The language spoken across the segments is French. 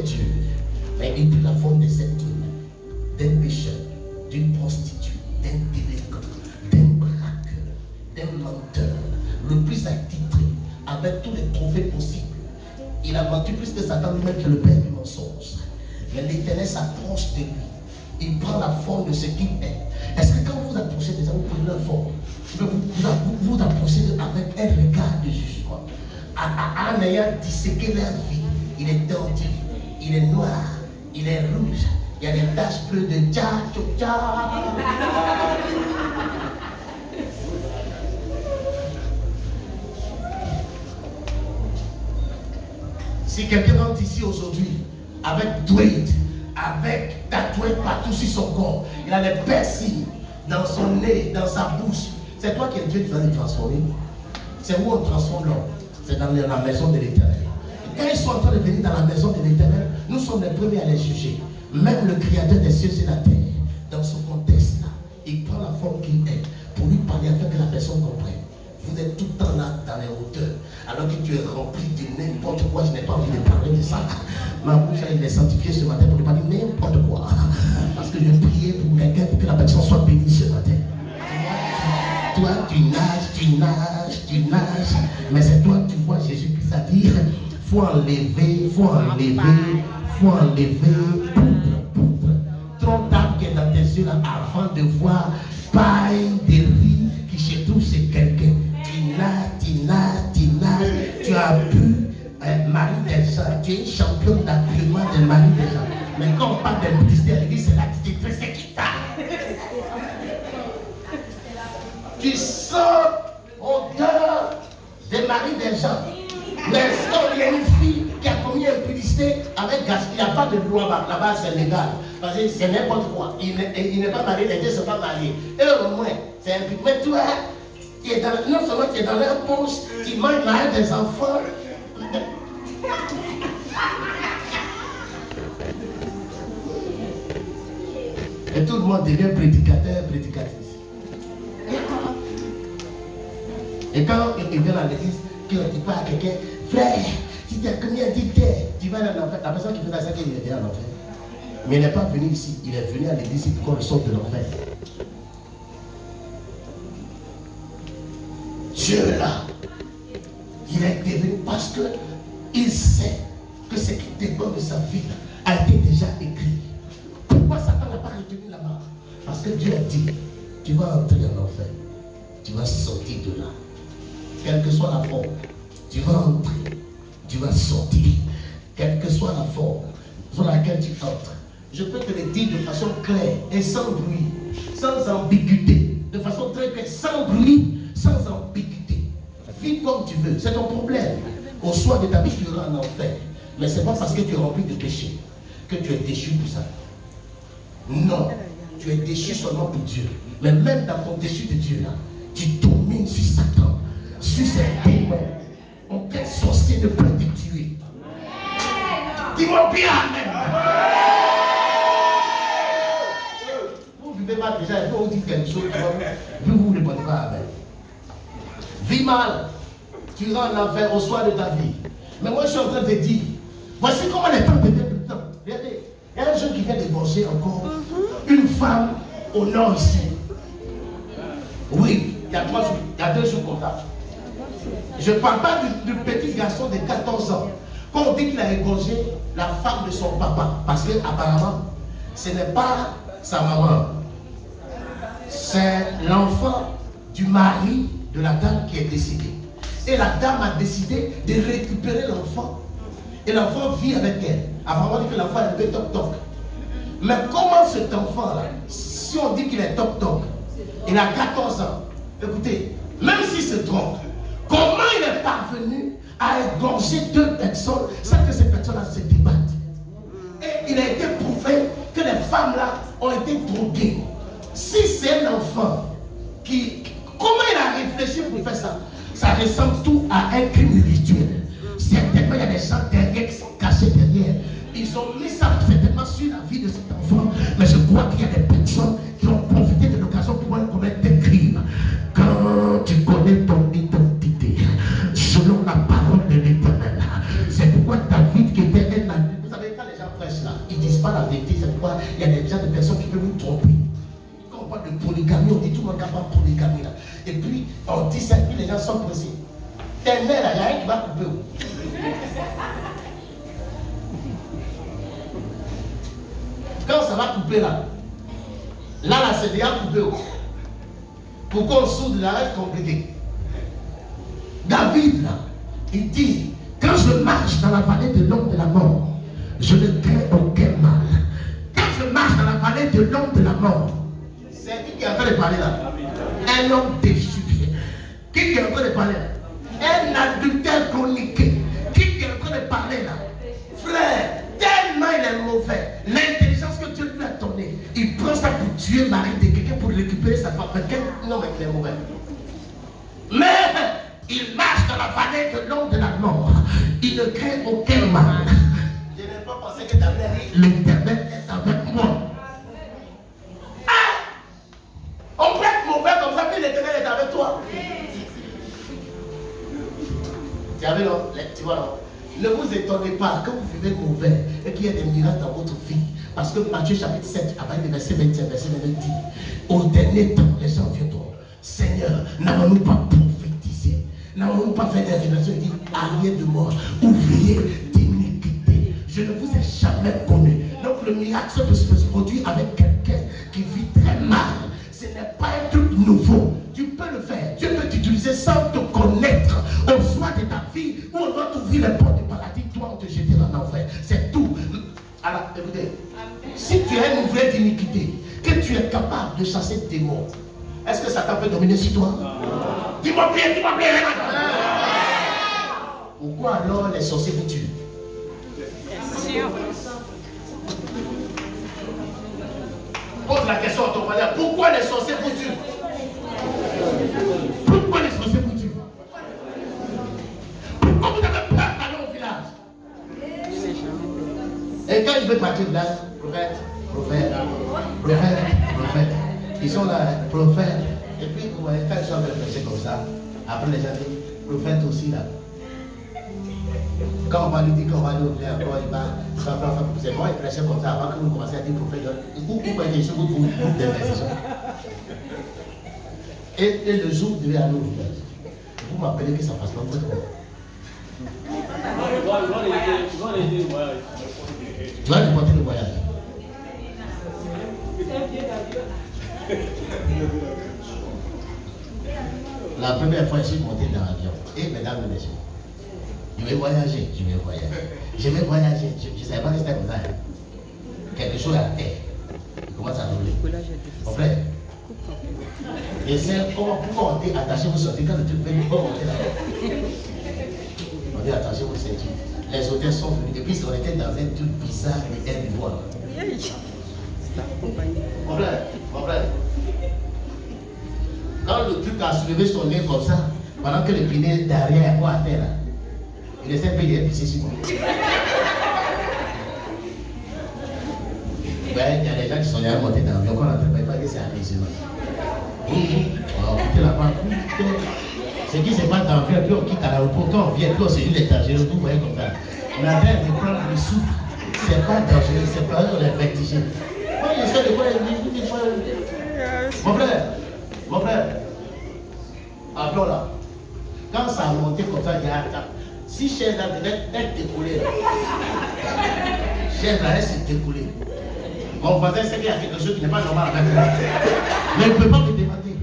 Dieu. Mais il prit la forme de cet homme, d'un pécheur, d'une prostituée, d'un délinquant, d'un braqueur, d'un menteur, le plus attitré, avec tous les trophées possibles. Il a menti plus que Satan lui-même qui est le père du mensonge. Mais l'Éternel s'approche de lui. Il prend la forme de ce qu'il est. Est-ce que quand vous approchez des gens, vous prenez leur forme, vous approchez avec un regard de jugement, en ayant disséqué leur vie? Il est tordu, il est noir, il est rouge, il y a des taches bleues de tcha, tcha. Si quelqu'un rentre ici aujourd'hui avec douille, avec tatoué partout sur son corps, il a des piercings dans son nez, dans sa bouche, c'est toi qui es Dieu qui va le transformer. C'est où on transforme l'homme? C'est dans la maison de l'Éternel. Quand ils sont en train de venir dans la maison de l'Éternel, nous sommes les premiers à les juger. Même le Créateur des cieux et de la terre, dans ce contexte-là, il prend la forme qu'il est pour lui parler afin que la personne comprenne. Vous êtes tout le temps là dans les hauteurs, alors que tu es rempli de n'importe quoi. Je n'ai pas envie de parler de ça. Ma bouche elle est sanctifiée ce matin pour ne pas dire n'importe quoi. Parce que je priais pour quelqu'un pour que la personne soit bénie ce matin. Toi, tu nages, mais c'est toi que tu vois Jésus-Christ a dit, faut enlever. Trop d'âme qui est dans tes yeux là, avant de voir paille de riz qui chez tout c'est quelqu'un. Tu nages, tu as bu Marie des gens, tu es une championne d'accueillement de Marie des gens. Mais quand on parle de ministère, il dit c'est l'attitude, c'est qui ça? Tu sens odeur de Marie des gens. Mais il y a une fille qui a commis impudicité avec gaspillage, il n'y a pas de loi là-bas, c'est légal. Parce que c'est n'importe quoi. Il n'est pas marié, les deux ne sont pas mariés. Eux au moins, c'est impudicité. Mais toi, non seulement tu es dans leur poche, tu manges marier des enfants. Et tout le monde devient prédicateur, prédicatrice. Et quand il vient à l'église, qu'il dit pas à quelqu'un, frère, si tu as combien tu vas dans l'enfer. La personne qui fait ça, qu'il est en enfer. Mais il n'est pas venu ici, il est venu à l'église pour qu'on le sorte de l'enfer. Dieu là, il est devenu parce que il sait que ce qui dépend de sa vie a été déjà écrit. Pourquoi Satan n'a pas retenu la main? Parce que Dieu a dit, tu vas entrer en enfer, tu vas sortir de là. Quelle que soit la forme, tu vas entrer, tu vas sortir. Quelle que soit la forme sur laquelle tu entres. Je peux te le dire de façon claire et sans bruit, sans ambiguïté, de façon très claire, sans bruit, sans ambiguïté. Vis comme tu veux, c'est ton problème. Au soir de ta vie, tu iras en enfer. Mais ce n'est pas parce que tu es rempli de péché que tu es déchu pour ça. Non, tu es déchu seulement pour Dieu. Mais même dans ton déchu de Dieu, là, tu domines sur Satan, sur ses démons. Aucun sorcier ne peut te tuer. Dis-moi bien, Amen. Vous ne vivez pas déjà, il faut vous dire quelque chose, vous ne répondez pas Amen. Vis mal, tu iras en enfer au soir de ta vie. Mais moi je suis en train de dire, voici comment les temps deviennent le temps. Regardez, il y a un jeune qui vient d'égorger encore une femme au nord ici. Oui, il y a 3 jours, il y a 2 jours comme ça. Je ne parle pas du petit garçon de 14 ans. Quand on dit qu'il a égorgé la femme de son papa, parce qu'apparemment, ce n'est pas sa maman. C'est l'enfant du mari de la dame qui est décédée. Et la dame a décidé de récupérer l'enfant. Et l'enfant vit avec elle. Apparemment, on dit que l'enfant est un peu toc-toc. Mais comment cet enfant-là, si on dit qu'il est toc-toc, il a 14 ans, écoutez, même s'il se trompe, comment il est parvenu à égorger 2 personnes sans que ces personnes-là se débattent? Et il a été prouvé que les femmes-là ont été droguées. Si c'est un enfant qui... Comment il a réfléchi pour faire ça? Ça ressemble tout à un crime rituel. Certainement, il y a des gens derrière qui sont cachés derrière. Ils ont mis ça certainement sur la vie de cet enfant. Mais je crois qu'il y a des personnes qui ont profité de l'occasion pour commettre des crimes. Quand tu connais ton identité, selon la parole de l'Éternel, c'est pourquoi David qui était un adulte. Vous savez, quand les gens ils ne disent pas la vérité. C'est pourquoi il y a des gens, de personnes qui peuvent nous tromper. Quand on parle de polygamie, on dit tout le monde n'a pas de polygamie là. Et puis on dit ça, et puis les gens sont pressés. T'es né là, il y a un qui va couper. Quand ça va couper là, là c'est déjà coupé. Pourquoi on soude là, c'est compliqué. David là, il dit, quand je marche dans la vallée de l'ombre de la mort, je ne crains aucun mal. Quand je marche dans la vallée de l'ombre de la mort, c'est qui est en train de parler là? Un homme déchu. Qui est en train de parler là? Un adultère chronique. Qui est en train de parler là? Frère, tellement il est mauvais. L'intelligence que Dieu lui a donnée, il prend ça pour tuer Marie de quelqu'un pour récupérer sa femme. Non, mais il est mauvais. Mais il marche dans la vallée de l'ombre de la mort. Il ne craint aucun mal. Je n'ai pas pensé que David a dit l'Éternel est avec moi. Ah! On peut être mauvais comme ça, puis l'Éternel est avec toi. Tu vois là, ne vous étonnez pas que vous vivez mauvais et qu'il y ait des miracles dans votre vie. Parce que Matthieu chapitre 7, à partir du verset 21, verset 22 dit, au dernier temps, les gens viendront. Seigneur, n'avons-nous pas prophétisé? N'avons-nous pas fait des révélations? Il dit, arrière de moi, ouvrier d'iniquité. Je ne vous ai jamais connu. Donc le miracle peut se produire avec quelqu'un qui vit très mal. Ce n'est pas un truc nouveau. Tu peux le faire. Dieu peut t'utiliser sans te connaître. Au soir de ta vie, où on doit t'ouvrir les portes du paradis, toi on te jeter en enfer. C'est tout. Alors, écoutez, si tu es un ouvrier d'iniquité, que tu es capable de chasser des démons, est-ce que Satan peut dominer sur toi? Dis-moi bien, pourquoi alors les sorciers vous tuent? Pose la question à ton frère. Pourquoi les sorciers vous tuent? Pourquoi les sorciers vous tuent? Pourquoi vous avez peur d'aller au village? Et quand il veut partir de là, prophète, ils sont là, prophète. Et puis, vous voyez, quand ils sont réfléchis comme ça, après les gens disent, prophète aussi là. Quand on va lui dire qu'on va aller au village, il va, c'est moi, il prêchait comme ça avant que vous commenciez à dire prophète. Vous voyez, vous et le jour où vous devez aller au village, vous m'appelez que ça passe pas votre nom. Tu vas lui porter le voyage. La première fois, je suis monté dans l'avion. Et mesdames et messieurs, je vais voyager. Je vais voyager. Je ne savais pas que c'était comme ça. Quelque chose à la terre. Il commence à rouler. Mon frère. Et c'est pourquoi on dit attachez vos ceintures. Quand le truc fait, pourquoi on dit là-bas? On dit attachez vos ceintures. Les hôtels sont venus. Et puis on était dans un truc bizarre et un ivoire. Mon frère. Quand le truc a soulevé son nez comme ça, pendant que le pinet derrière est à terre là, il essaie de payer pisser sur moi. Ben, il y a des gens qui sont déjà montés dans l'avion, qu'on n'entend pas que c'est un musulman. On la part. Ce qui se passe dans l'avion, puis on quitte à l'aéroport, quand on vient, puis on se dit les dangereux, vous voyez comme ça. On a l'air de prendre le souffle. C'est pas dangereux, c'est pas on est vertigé. Moi, j'essaie de voir mon frère, appelons là. Quand ça a monté comme ça, il y a un si chaise là devait être découlée là. Chaise là, elle s'est découlée. Mon voisin sait qu'il y a quelque chose qui n'est pas normal avec moi. Mais il ne peut pas me demander.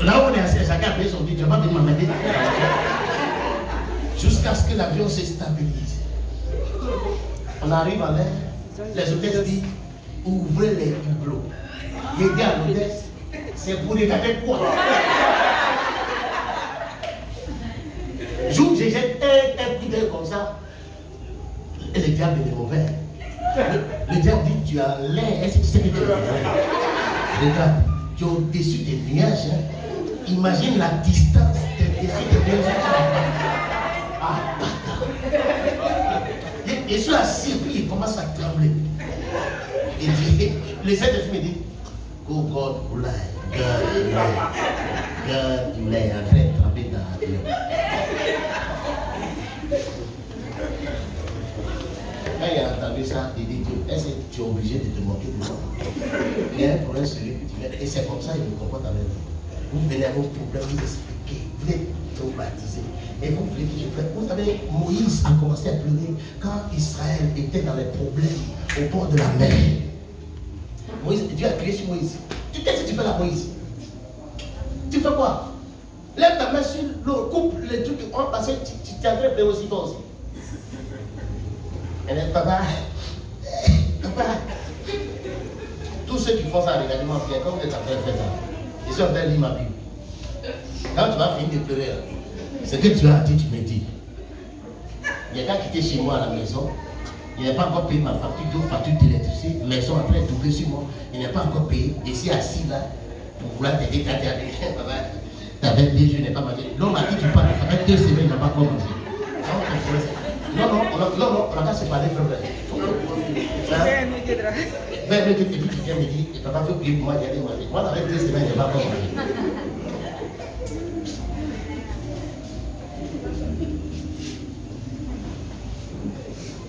Là où on est assis, chacun a payé son dit, tu ne vas pas venir m'amener. Jusqu'à ce que l'avion se stabilise. On arrive en l'air, les hôtesses disent, ouvrez les hublots. Il dit à l'hôtesse, c'est pour regarder quoi? Jour où j'ai un coup d'œil comme ça, et le diable est mauvais. Le diable dit, tu as l'air, est-ce que tu sais que tu as l'air? Regarde, tu es au-dessus des nuages. Hein? Imagine la distance au-dessus des nuages. Ah, et sur la surprise, il commence à trembler. Et dit, les êtres me disent, oh God, God, il est en train de trembler dans l'avion. Quand il a entendu ça, il dit Dieu, est-ce que tu es obligé de te moquer de moi? Il y a un problème sur lui que tu viens. Et c'est comme ça qu'il me comporte avec vous. Vous venez à vos problèmes, vous expliquez, vous êtes traumatisé. Et vous voulez que je pleure. Vous savez, Moïse a commencé à pleurer quand Israël était dans les problèmes au bord de la mer. Moïse, Dieu a crié sur Moïse. Qu'est-ce que tu fais là, Moïse? Tu fais quoi? Lève ta main sur l'eau, coupe les trucs, parce que tu es en train de pleurer aussi toi aussi. Elle est papa. Papa. Tous ceux qui font ça, regardez-moi bien, comme vous êtes en train de faire ça. Ils sont en train de lire ma Bible. Quand tu vas finir de pleurer, ce que tu as dit, tu me dis. Il y a qu'à quitter chez moi à la maison. Il n'a pas encore payé ma facture d'eau, facture d'électricité. Mais ils sont en train de doubler sur moi. Il n'a pas encore payé. Et si assis là, pour vouloir t'aider, t'as dit, papa, t'avais 2 jours, il n'a pas mangé. L'homme a dit, tu parles, ça fait 2 semaines, il n'a pas encore mangé. Non, on n'a qu'à se parler, frère. Mais tu viens me dire, papa fait prier pour moi d'y aller manger. Moi, avec 2 semaines, il n'a pas encore mangé.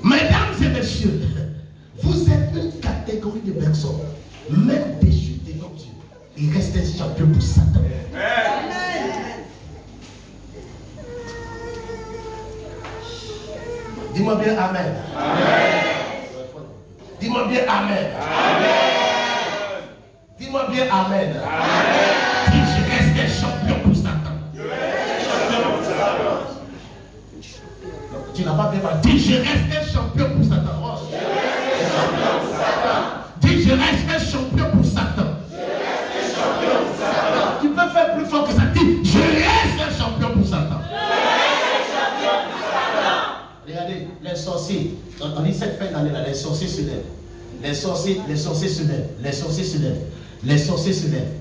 Mesdames et messieurs, vous êtes une catégorie de personnes, même déchues devant Dieu, il reste un champion pour Satan. Dis-moi bien Amen. Amen. Dis-moi bien Amen. Amen. Dis-moi bien Amen. Amen. Dis, je reste un champion pour Satan. Tu n'as pas bien parlé. Dis, je reste un champion pour Satan. Dis, je reste un champion pour Satan. Tu peux faire plus fort que ça. Dis, je reste un champion pour Satan. Regardez, les sorciers, on dit cette fin d'année là, les sorciers se lèvent. Les sorciers se lèvent. Les sorciers se lèvent. Les sorciers se lèvent.